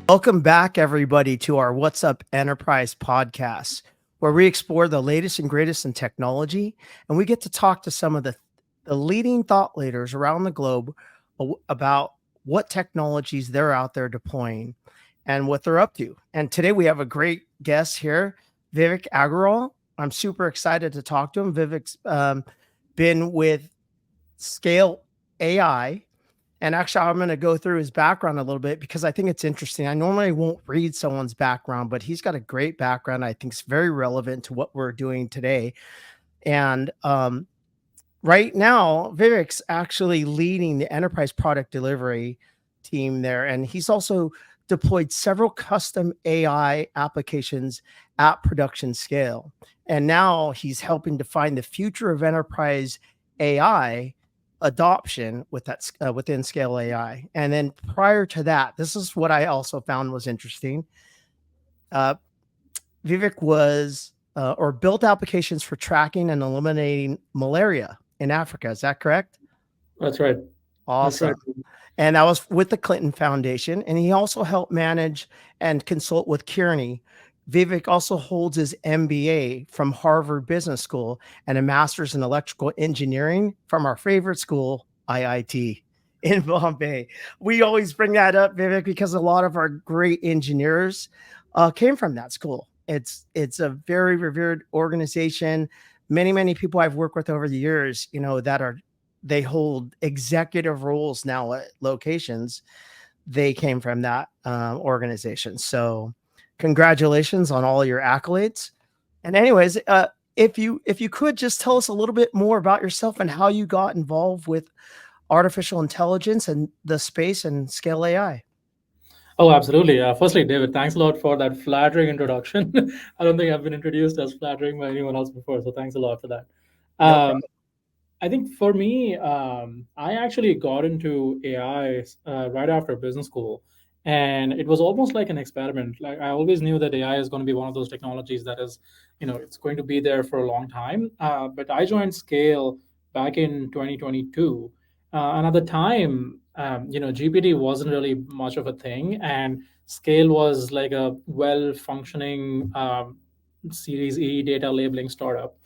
Welcome back, everybody, to our What's Up Enterprise podcast, where we explore the latest and greatest in technology, and we get to talk to some of the leading thought leaders around the globe about what technologies they're out there deploying and what they're up to. And today we have a great guest here, Vivek Agrawal. I'm super excited to talk to him. Vivek's been with Scale AI. And actually, I'm going to go through his background a little bit because I think it's interesting. I normally won't read someone's background, but he's got a great background. I think it's very relevant to what we're doing today. And right now, Vivek's actually leading the enterprise product delivery team there. And he's also deployed several custom AI applications at production scale. And now he's helping define the future of enterprise AI adoption with that within Scale AI. And then prior to that, this is what I also found was interesting. Vivek was or built applications for tracking and eliminating malaria in Africa. Is that correct? That's right. Awesome. That's right. And I was with the Clinton Foundation, and he also helped manage and consult with Kearney. Vivek also holds his MBA from Harvard Business School and a master's in electrical engineering from our favorite school, IIT in Bombay. We always bring that up, Vivek, because a lot of our great engineers came from that school. It's a very revered organization. Many people I've worked with over the years, they hold executive roles now at locations. They came from that organization. So congratulations on all your accolades. And anyways, if you could just tell us a little bit more about yourself and how you got involved with artificial intelligence and the space and Scale AI. Oh, absolutely. Firstly, David, thanks a lot for that flattering introduction. I don't think I've been introduced as flattering by anyone else before, so thanks a lot for that. No Um, problem. I think for me, I actually got into AI right after business school, and it was almost like an experiment. Like I always knew that AI is going to be one of those technologies that is, it's going to be there for a long time. But I joined Scale back in 2022, and at the time, GPT wasn't really much of a thing, and Scale was like a well-functioning Series E data labeling startup.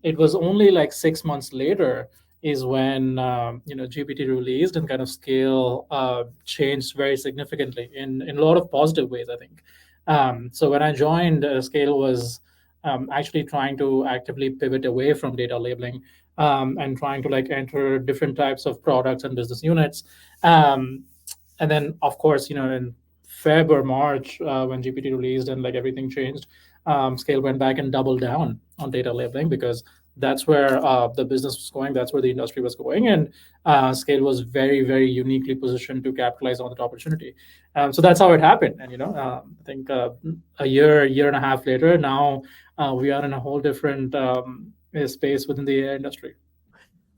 It was only like 6 months later is when GPT released and kind of Scale changed very significantly in a lot of positive ways, I think. So when I joined, Scale was actually trying to actively pivot away from data labeling, and trying to like enter different types of products and business units. Um, and then of course, in Feb or March, when GPT released and like everything changed, Scale went back and doubled down on data labeling because that's where the business was going, that's where the industry was going, and Scale was very uniquely positioned to capitalize on that opportunity. So that's how it happened. And I think a year and a half later, now we are in a whole different space within the AI industry.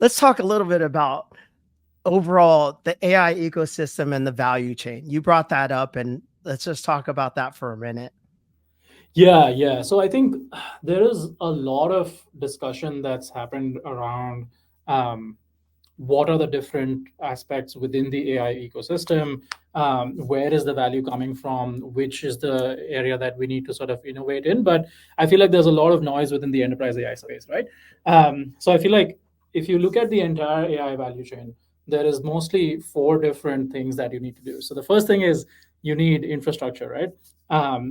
Let's talk a little bit about overall the AI ecosystem and the value chain. You brought that up, and let's just talk about that for a minute. Yeah. So I think there is a lot of discussion that's happened around um, what are the different aspects within the AI ecosystem, where is the value coming from, which is the area that we need to sort of innovate in. But I feel like there's a lot of noise within the enterprise AI space, right? So I feel like if you look at the entire AI value chain, there is mostly four different things that you need to do. So the first thing is you need infrastructure, right?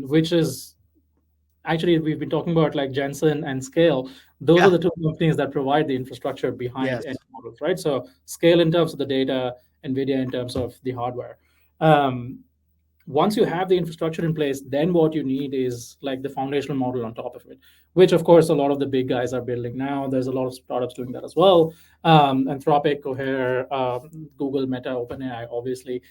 Which is actually we've been talking about like Jensen and Scale. Those are Yeah. the two companies that provide the infrastructure behind Yes. any models, right? So Scale in terms of the data, NVIDIA in terms of the hardware. Um, Once you have the infrastructure in place, then what you need is like the foundational model on top of it, which of course a lot of the big guys are building now. There's a lot of startups doing that as well. Anthropic, Cohere, Google, Meta, OpenAI, obviously.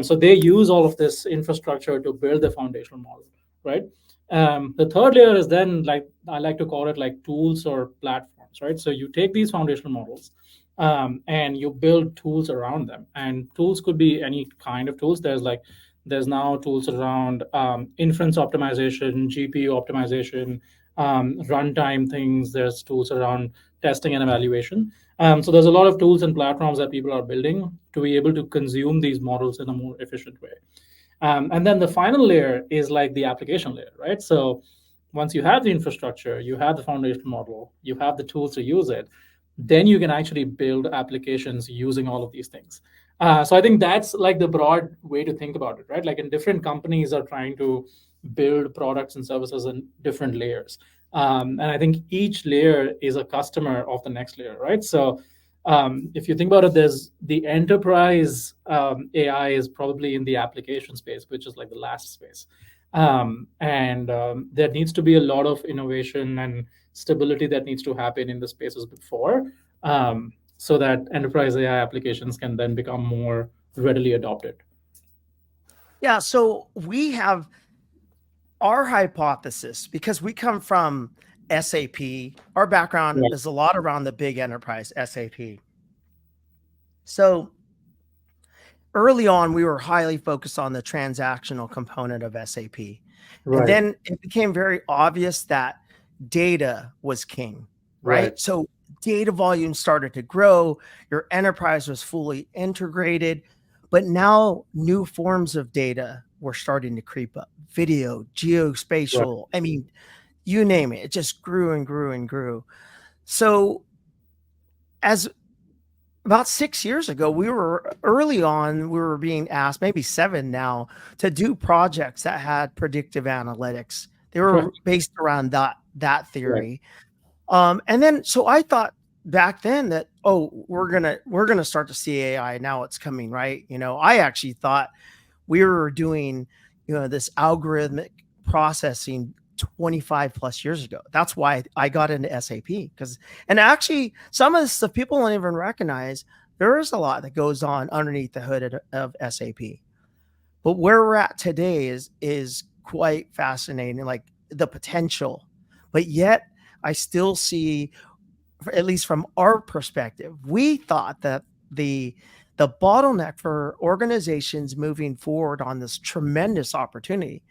So they use all of this infrastructure to build the foundational model, right? The third layer is then like I like to call it like tools or platforms, right? So you take these foundational models, and you build tools around them, and tools could be any kind of tools. There's now tools around inference optimization, GPU optimization, runtime things. There's tools around testing and evaluation. So there's a lot of tools and platforms that people are building to be able to consume these models in a more efficient way. And then the final layer is like the application layer, right? So once you have the infrastructure, you have the foundation model, you have the tools to use it, then you can actually build applications using all of these things. So I think that's like the broad way to think about it, right? Like in different companies are trying to build products and services in different layers. And I think each layer is a customer of the next layer, right? So if you think about it, there's the enterprise AI is probably in the application space, which is like the last space. And there needs to be a lot of innovation and stability that needs to happen in the spaces before, so that enterprise AI applications can then become more readily adopted. Yeah. So we have our hypothesis because we come from SAP. Our background Right. is a lot around the big enterprise SAP. So early on, we were highly focused on the transactional component of SAP. And Right. then it became very obvious that data was king, Right. right? So data volume started to grow, your enterprise was fully integrated, but now new forms of data were starting to creep up. Video, Right. geospatial, I mean, you name it, it just grew and grew and grew. So as about 6 years ago, we were early on, we were being asked, maybe seven now, to do projects that had predictive analytics. They Right. were based around that Right. theory. And then so I thought back then that, oh, we're gonna start to see AI. Now it's coming, right? I actually thought we were doing, this algorithmic processing 25 plus years ago. That's why I got into SAP, because, and actually some of the stuff people don't even recognize. There is a lot that goes on underneath the hood of SAP. But where we're at today is quite fascinating, like the potential. But yet I still see, at least from our perspective, we thought that the the bottleneck for organizations moving forward on this tremendous opportunity,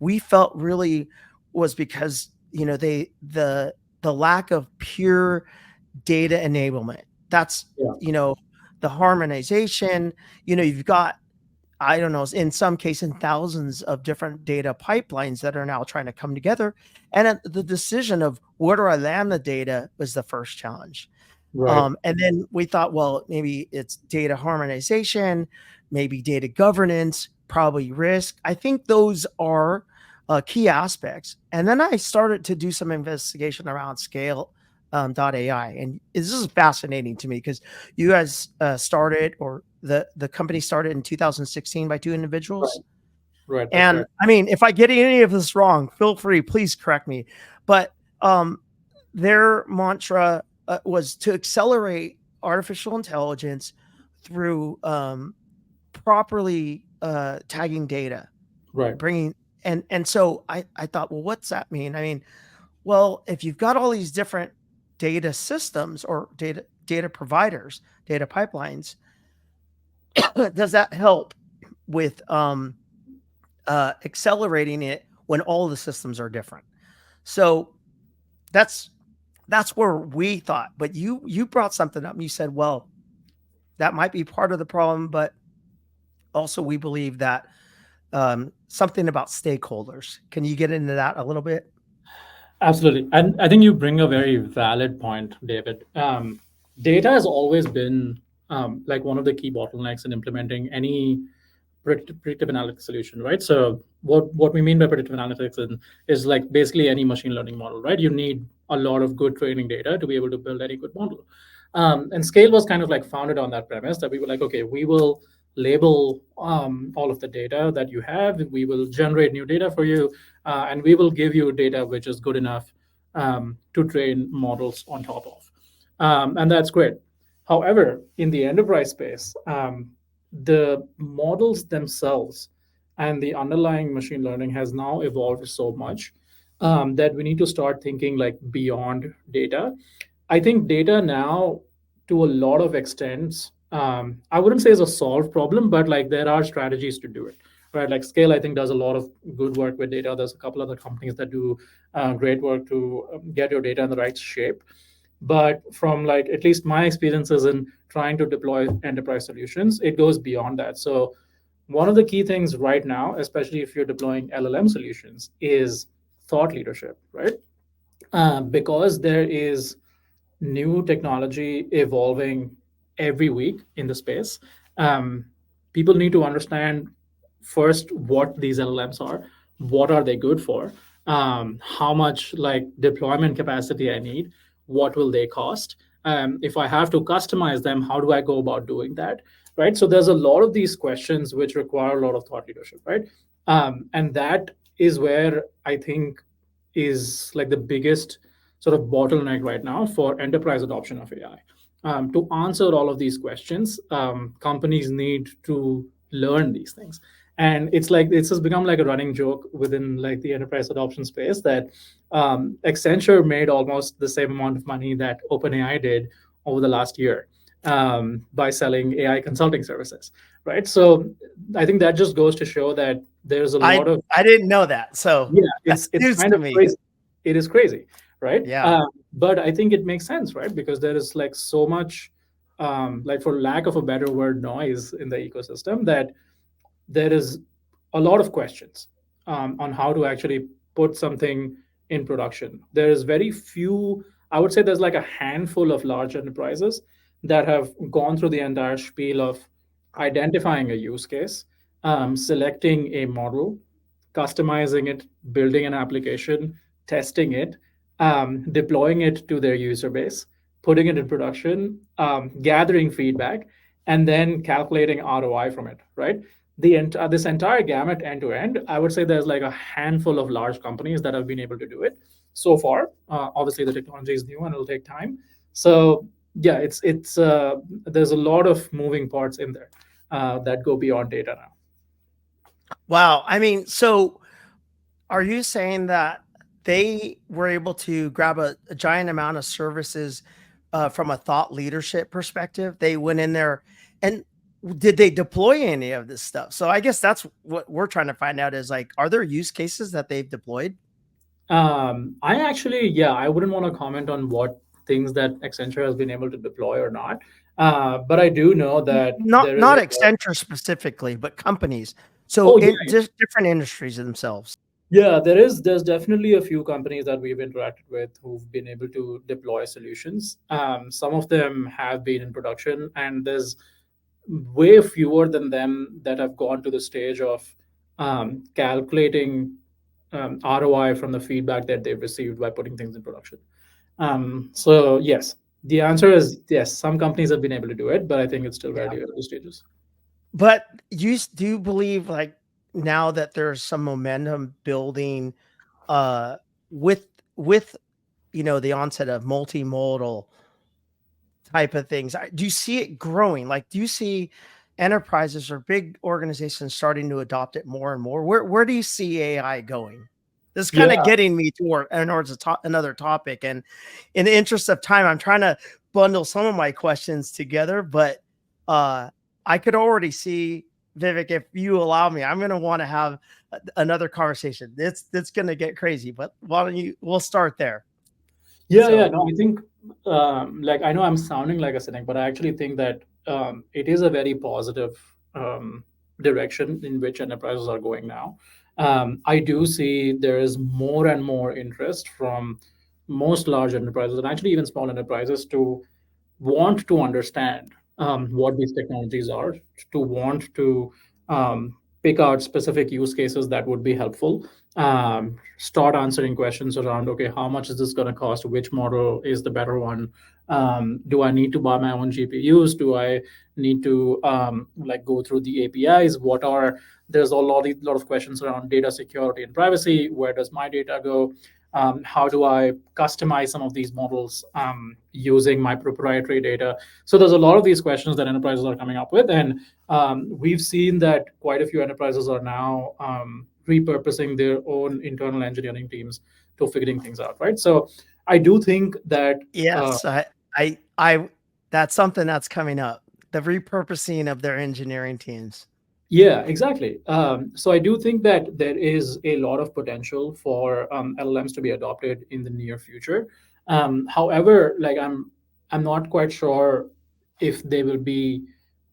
we felt really was because the lack of pure data enablement. That's Yeah. you know the harmonization. You've got, I don't know, in some cases, thousands of different data pipelines that are now trying to come together. And the decision of where do I land the data was the first challenge. Right. And then we thought, well, maybe it's data harmonization, maybe data governance, probably risk. I think those are key aspects. And then I started to do some investigation around scale. .ai, and this is fascinating to me because you guys started, or the company started in 2016 by two individuals. Right. Right. That's And correct. I mean, if I get any of this wrong, feel free, please correct me. But their mantra was to accelerate artificial intelligence through properly tagging data, Right. bringing, and so I thought, well, what's that mean? I mean, well, if you've got all these different data systems or data providers, data pipelines, does that help with accelerating it when all the systems are different? So that's that's where we thought. But you brought something up. And you said, well, that might be part of the problem, but also we believe that something about stakeholders. Can you get into that a little bit? Absolutely. And I think you bring a very valid point, David. Data has always been like one of the key bottlenecks in implementing any predictive analytics solution, right? So what we mean by predictive analytics is like basically any machine learning model, right? You need a lot of good training data to be able to build any good model. And Scale was kind of like founded on that premise that we were like, okay, we will label all of the data that you have. We will generate new data for you, and we will give you data which is good enough to train models on top of. And that's great. However, in the enterprise space, the models themselves and the underlying machine learning has now evolved so much that we need to start thinking like beyond data. I think data now, to a lot of extents, I wouldn't say is a solved problem, but like there are strategies to do it, right? Like Scale, I think does a lot of good work with data. There's a couple other companies that do great work to get your data in the right shape. But from like at least my experiences in trying to deploy enterprise solutions, it goes beyond that. So one of the key things right now, especially if you're deploying LLM solutions, is thought leadership, right? Because there is new technology evolving every week in the space. Um, People need to understand first what these LLMs are, what are they good for, how much like deployment capacity I need, what will they cost. If I have to customize them, how do I go about doing that? Right. So there's a lot of these questions which require a lot of thought leadership, right? And that is where I think is like the biggest sort of bottleneck right now for enterprise adoption of AI. To answer all of these questions, companies need to learn these things. And it's like it's just become like a running joke within like the enterprise adoption space that Accenture made almost the same amount of money that OpenAI did over the last year by selling AI consulting services, right? So I think that just goes to show that there's a lot I of I didn't know that. So yeah, that's it's news kind to of me. crazy. It is crazy, right? Yeah. But I think it makes sense, right? Because there is like so much, like for lack of a better word, noise in the ecosystem that there is a lot of questions on how to actually put something in production. There is very few, I would say there's like a handful of large enterprises that have gone through the entire spiel of identifying a use case, selecting a model, customizing it, building an application, testing it, deploying it to their user base, putting it in production, gathering feedback, and then calculating ROI from it, right? This entire gamut end to end, I would say there's like a handful of large companies that have been able to do it so far. Obviously, the technology is new and it'll take time. So yeah, it's there's a lot of moving parts in there that go beyond data now. Wow. I mean, so are you saying that they were able to grab a giant amount of services from a thought leadership perspective? They went in there and did they deploy any of this stuff? So I guess that's what we're trying to find out is like, are there use cases that they've deployed? I actually, yeah, I wouldn't want to comment on what things that Accenture has been able to deploy or not. But I do know that Not there is not a lot. Accenture specifically, but companies. So Oh, in yeah, just different industries themselves. yeah, there's definitely a few companies that we've interacted with who've been able to deploy solutions. Some of them have been in production, and there's way fewer than them that have gone to the stage of calculating ROI from the feedback that they've received by putting things in production. So yes, the answer is yes. Some companies have been able to do it, but I think it's still Yeah. very early stages. But do you believe like now that there's some momentum building uh with with the onset of multimodal type of things, do you see it growing? Like, do you see enterprises or big organizations starting to adopt it more and more? Where do you see AI going? This is kind of Yeah, getting me towards another topic, and in the interest of time, I'm trying to bundle some of my questions together. But uh, I could already see, Vivek, if you allow me, I'm going to want to have another conversation. It's going to get crazy, but why don't you? We'll start there. yeah, yeah. So No, I think like I know I'm sounding like a cynic, but I actually think that it is a very positive direction in which enterprises are going now. I do see there is more and more interest from most large enterprises and actually even small enterprises to want to understand what these technologies are, to want to pick out specific use cases that would be helpful, start answering questions around, okay, how much is this going to cost? Which model is the better one? Do I need to buy my own GPUs? Do I need to like go through the APIs? There's lot of questions around data security and privacy. Where does my data go? How do I customize some of these models using my proprietary data? So there's a lot of these questions that enterprises are coming up with, and we've seen that quite a few enterprises are now repurposing their own internal engineering teams to figuring things out, right? So I do think that uh, yes, I that's something that's coming up. The repurposing of their engineering teams. yeah, exactly. So I do think that there is a lot of potential for LLMs to be adopted in the near future. However, like I'm not quite sure if they will be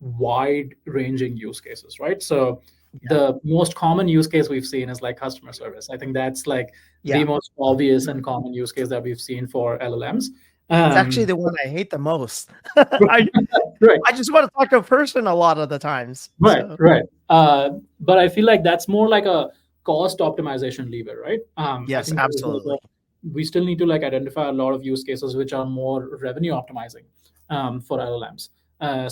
wide ranging use cases, right? So Yeah. the most common use case we've seen is like customer service. I think that's like the Yeah. most obvious and common use case that we've seen for LLMs. It's actually Um, the one I hate the most. right, I just want to talk to a person a lot of the times. right, So right. But I feel like that's more like a cost optimization lever, right? I yes, think there is like absolutely. we still need to like identify a lot of use cases which are more revenue optimizing for LLMs,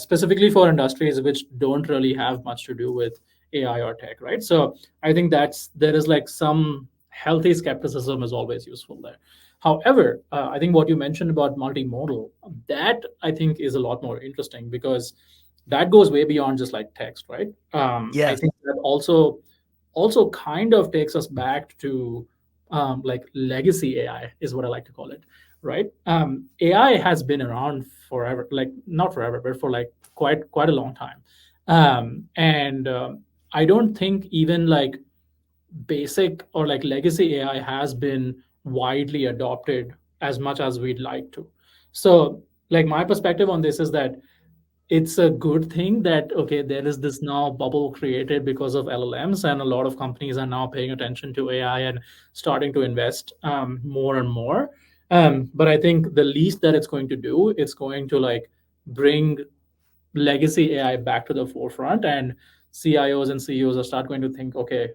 specifically for industries which don't really have much to do with AI or tech, right? So I think there is like some healthy skepticism is always useful there. However, I think what you mentioned about multimodal, that I think is a lot more interesting because that goes way beyond just like text, right? I Yes. think that also kind of takes us back to like legacy AI is what I like to call it, right? AI has been around forever, like not forever, but for like quite a long time, and I don't think even like basic or like legacy AI has been widely adopted as much as we'd like to. So, like my perspective on this is that it's a good thing that okay there is this now bubble created because of LLMs and a lot of companies are now paying attention to AI and starting to invest more and more, but I think the least that it's going to do, it's going to like bring legacy AI back to the forefront, and CIOs and CEOs are start going to think, okay,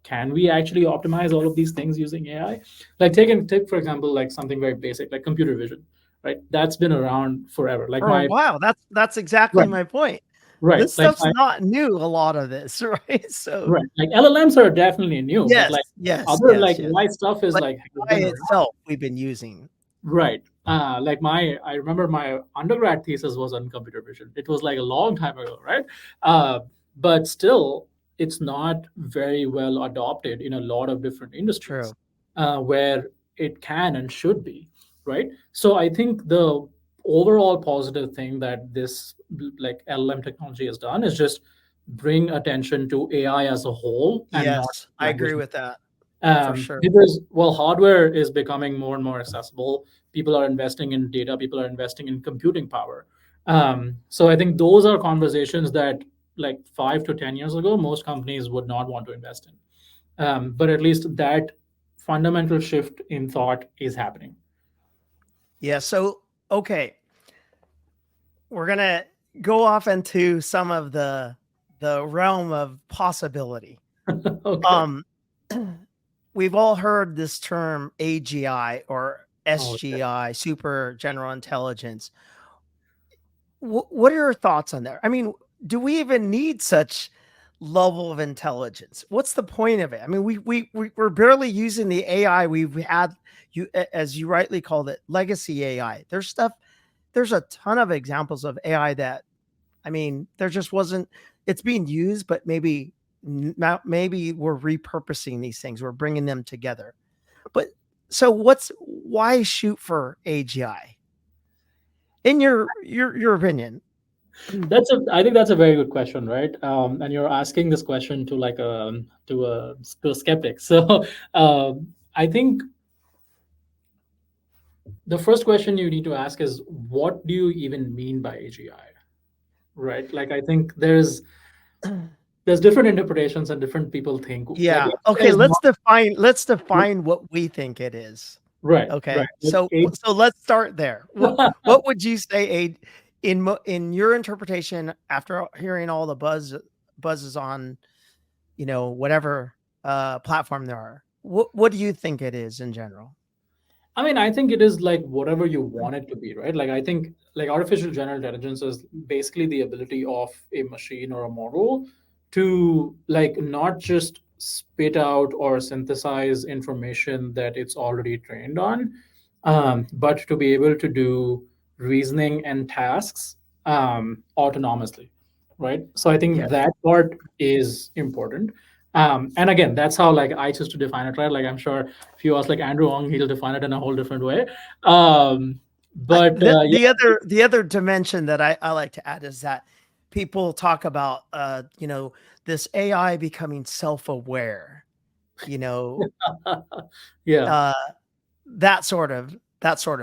can we actually optimize all of these things using AI? Like take for example like something very basic like computer vision, right? That's been around forever. Like For a my while. That's exactly right, my point. right, This like stuff's my not new, a lot of this, right? So right, like LLMs are definitely new, but yes, like yes, other yes, like yes. AI stuff is But like has AI been around. itself we've been using. Right. Like I remember my undergrad thesis was on computer vision. It was like a long time ago, right? Uh, but still, it's not very well adopted in a lot of different industries True. where it can and should be, right? So I think the overall positive thing that this like LLM technology has done is just bring attention to AI as a whole and not Yes, I language, agree with that for sure. because well hardware is becoming more and more accessible, people are investing in data, people are investing in computing power, so I think those are conversations that like 5 to 10 years ago most companies would not want to invest in, but at least that fundamental shift in thought is happening. Yeah, so okay, we're gonna go off into some of the realm of possibility. Okay. Um we've all heard this term AGI or Oh, okay. SGI, super general intelligence. What are your thoughts on that? I mean, do we even need such level of intelligence? What's the point of it? I mean, we're barely using the AI we've had, as you rightly called it, legacy AI. There's stuff. There's a ton of examples of AI that, I mean, there just wasn't. It's being used, but maybe we're repurposing these things. We're bringing them together. But so why shoot for AGI in your opinion? I think that's a very good question, right? And you're asking this question to like to a skeptic. So I think the first question you need to ask is what do you even mean by AGI, right? Like I think there's different interpretations and different people think like Yeah. AGI Okay, is not let's define what we think it is. right, right. Okay. Like So let's start there. What would you say in your interpretation after hearing all the buzzes on, whatever platform there are? What do you think it is in general? I mean, I think it is like whatever you want it to be, right? Like I think like artificial general intelligence is basically the ability of a machine or a model to like not just spit out or synthesize information that it's already trained on, but to be able to do reasoning and tasks autonomously, right? So I think Yes. that part is important. And again, that's how like I choose to define it, right? Like I'm sure if you ask like Andrew Ong, he'll define it in a whole different way. But yeah, The other dimension that I like to add is that people talk about this AI becoming self-aware, you know, yeah, uh that sort of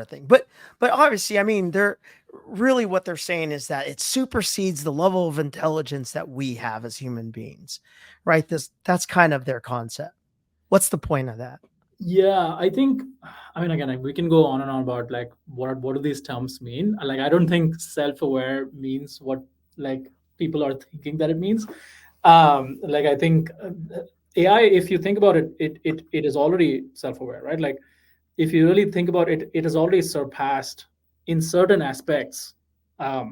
thing. But obviously, I mean, there. really what they're saying is that it supersedes the level of intelligence that we have as human beings, right? That's kind of their concept. What's the point of that? Yeah, I think, I mean, again, like, we can go on and on about like what do these terms mean. Like, I don't think self-aware means what like people are thinking that it means. Like, I think AI, if you think about it, it is already self-aware, right? Like, if you really think about it, it has already surpassed in certain aspects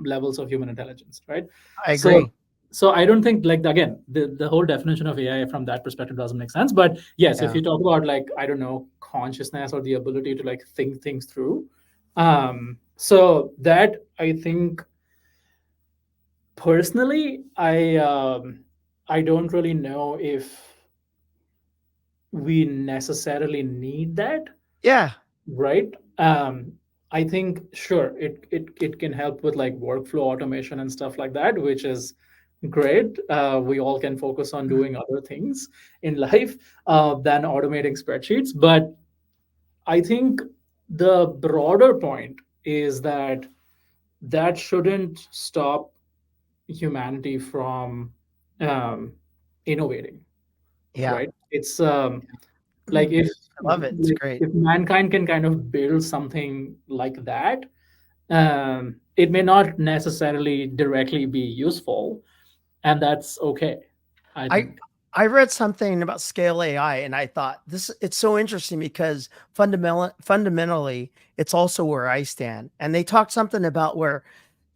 levels of human intelligence, right? I So, agree. so I don't think, like, again, the whole definition of AI from that perspective doesn't make sense. But yes, if Yeah. you talk about, like, I don't know, consciousness or the ability to like think things through, so that, I think, personally, I don't really know if we necessarily need that, Yeah. right? I think, sure, it can help with like workflow automation and stuff like that, which is great. We all can focus on doing other things in life than automating spreadsheets. But I think the broader point is that that shouldn't stop humanity from um, innovating, Yeah. right? It's like, I love it. It's great. if mankind can kind of build something like that, it may not necessarily directly be useful, and that's okay, I I think. I read something about scale AI and I thought this it's so interesting because fundamentally it's also where I stand. And they talked something about where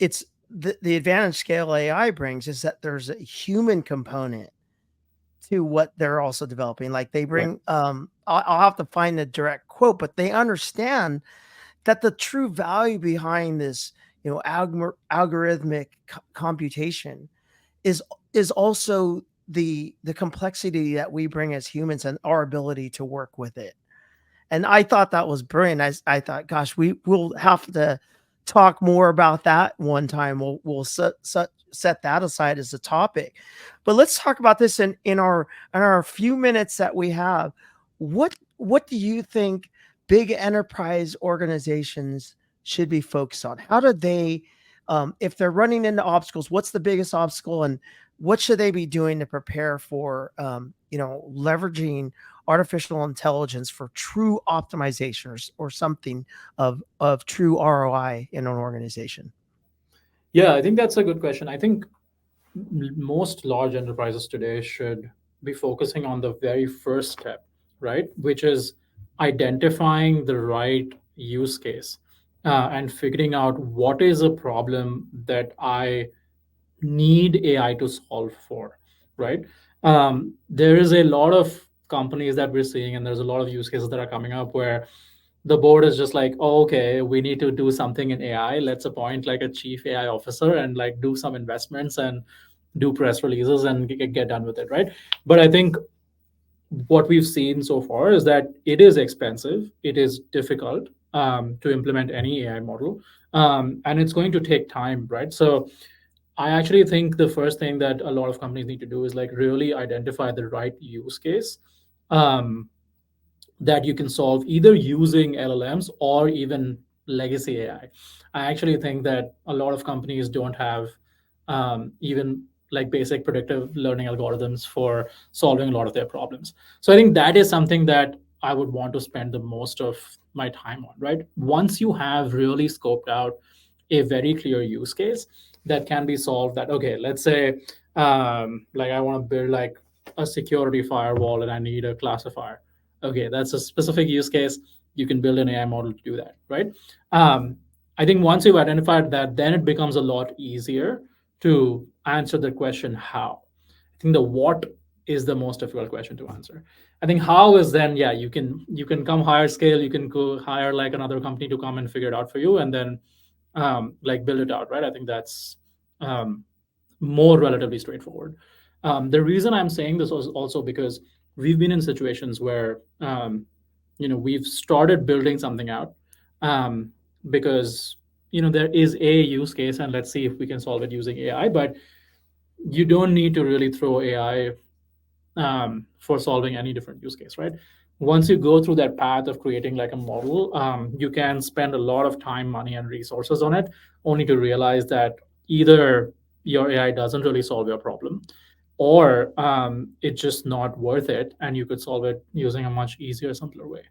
it's the advantage scale AI brings is that there's a human component to what they're also developing. Like they Right. bring I'll have to find the direct quote, but they understand that the true value behind this, algorithmic computation is is also the complexity that we bring as humans and our ability to work with it. And I thought that was brilliant. I thought, gosh, we'll have to talk more about that one time. We'll set that aside as a topic. But let's talk about this in our few minutes that we have. What do you think big enterprise organizations should be focused on? How do they, if they're running into obstacles, what's the biggest obstacle, and what should they be doing to prepare for, leveraging artificial intelligence for true optimization, or something of true ROI in an organization? Yeah, I think that's a good question. I think most large enterprises today should be focusing on the very first step, right? Which is identifying the right use case and figuring out what is a problem that I need AI to solve for, right? There is a lot of companies that we're seeing, and there's a lot of use cases that are coming up where the board is just like, oh, okay, we need to do something in AI. Let's appoint like a chief AI officer and like do some investments and do press releases and get done with it, right? But I think what we've seen so far is that it is expensive, it is difficult to implement any AI model, and it's going to take time, right? So I actually think the first thing that a lot of companies need to do is like really identify the right use case um, that you can solve either using LLMs or even legacy AI. I actually think that a lot of companies don't have even like basic predictive learning algorithms for solving a lot of their problems. So I think that is something that I would want to spend the most of my time on, right? Once you have really scoped out a very clear use case that can be solved, that, okay, let's say, like, I want to build like a security firewall and I need a classifier. Okay, that's a specific use case. You can build an AI model to do that, right? um, I think once you've identified that, then it becomes a lot easier to answer the question how. I think the what is the most difficult question to answer. I think how is, then, yeah, you can come higher scale, you can go hire like another company to come and figure it out for you, and then like build it out, right? I think that's um, more relatively straightforward. The reason I'm saying this was also because we've been in situations where we've started building something out um, because there is a use case, and let's see if we can solve it using AI. But you don't need to really throw AI for solving any different use case, right? once you go through that path of creating like a model, you can spend a lot of time, money, and resources on it, only to realize that either your AI doesn't really solve your problem, or it's just not worth it, and you could solve it using a much easier, simpler way,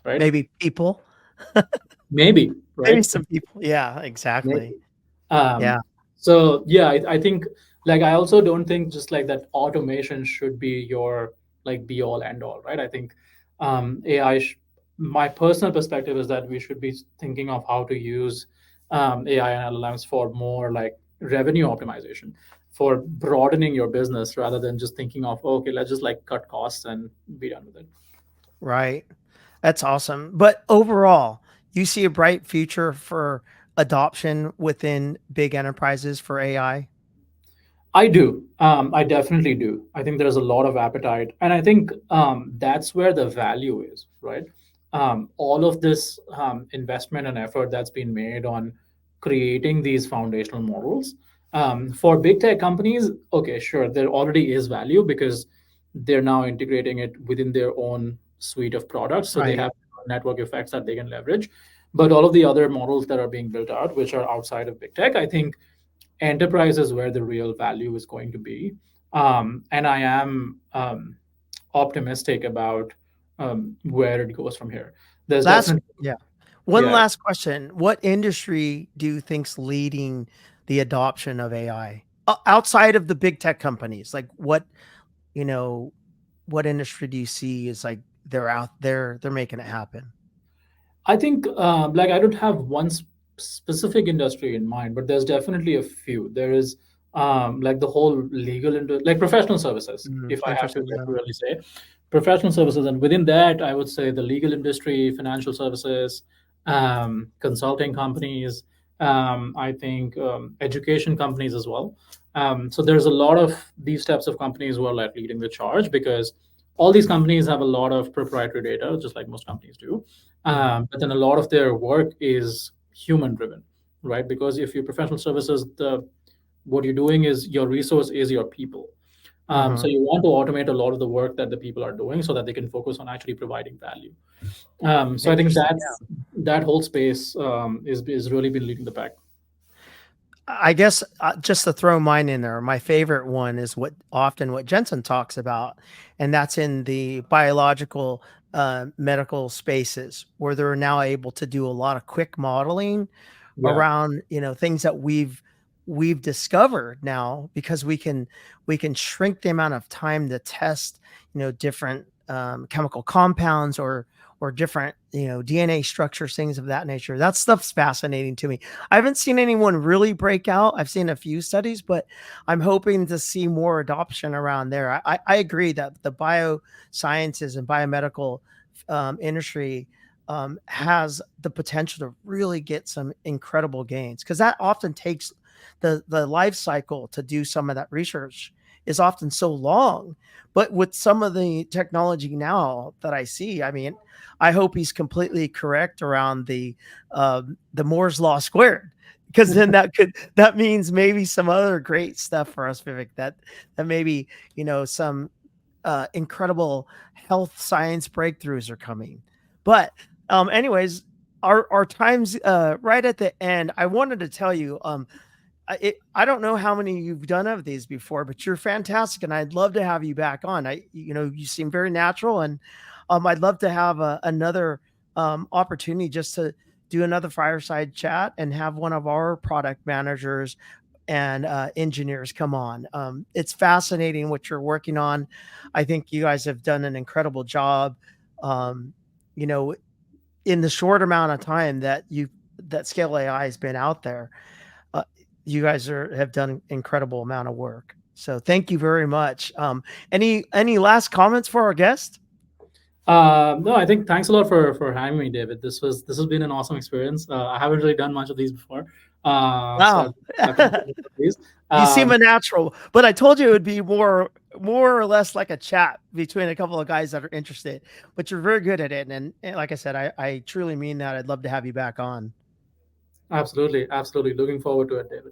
right? Maybe people, Maybe, maybe right? some people. Yeah, Maybe. exactly. Um, Yeah, so yeah, I think like I also don't think just like that automation should be your like be all end all, right? I think AI. My personal perspective is that we should be thinking of how to use AI and LLMs for more like revenue optimization, for broadening your business rather than just thinking of okay, let's just like cut costs and be done with it. right. That's awesome. But overall, you see a bright future for adoption within big enterprises for AI? I do. I definitely do. I think there's a lot of appetite, and I think that's where the value is, right? All of this investment and effort that's been made on creating these foundational models for big tech companies. Okay, sure, there already is value because they're now integrating it within their own suite of products, so they Right. have network effects that they can leverage. But all of the other models that are being built out, which are outside of big tech, I think enterprise is where the real value is going to be. And I am optimistic about where it goes from here. There's Last definitely, yeah. One yeah, last question. What industry do you think's leading the adoption of AI? Outside of the big tech companies, like you know, what industry do you see is like they're out there, they're making it happen? I think like I don't have one specific industry in mind, but there's definitely a few. There is like the whole like professional services, Mm, if I have to interesting. like Yeah. really say professional services, and within that, I would say the legal industry, financial services, consulting companies. I think education companies as well. So there's a lot of these types of companies who are like leading the charge because all these companies have a lot of proprietary data, just like most companies do, Hmm. but then a lot of their work is human driven, right? Because if you're professional services, the what you're doing is your resource is your people. So Hmm. you want to automate a lot of the work that the people are doing so that they can focus on actually providing value. So I think Interesting. that whole space is really been leading the pack. I guess just to throw mine in there, my favorite one is what Jensen talks about, and that's in the biological medical spaces where they're now able to do a lot of quick modeling Yeah. around things that we've discovered now because we can shrink the amount of time to test different chemical compounds or different DNA structures, things of that nature. That stuff's fascinating to me. I haven't seen anyone really break out. I've seen a few studies, but I'm hoping to see more adoption around there. I agree that the biosciences and biomedical industry has the potential to really get some incredible gains because that often takes the life cycle to do some of that research is often so long. But with some of the technology now that I see, I mean, I hope he's completely correct around the Moore's law squared, because then that means maybe some other great stuff for us, Vivek. That maybe some incredible health science breakthroughs are coming. But anyways, our time's right at the end. I wanted to tell you, I don't know how many you've done of these before, but you're fantastic, and I'd love to have you back on. You seem very natural, and I'd love to have another opportunity just to do another fireside chat and have one of our product managers and engineers come on. It's fascinating what you're working on. I think you guys have done an incredible job. Um, you know, in the short amount of time that Scale AI has been out there, uh, you guys have done an incredible amount of work. So thank you very much. Any last comments for our guest? No, I think thanks a lot for having me, David. This has been an awesome experience. I haven't really done much of these before, so Wow. I've been thinking of these. You seem Um, a natural, but I told you it would be more or less like a chat between a couple of guys that are interested. But you're very good at it, and like I said, I truly mean that. I'd love to have you back on. Absolutely, absolutely. Looking forward to it, David.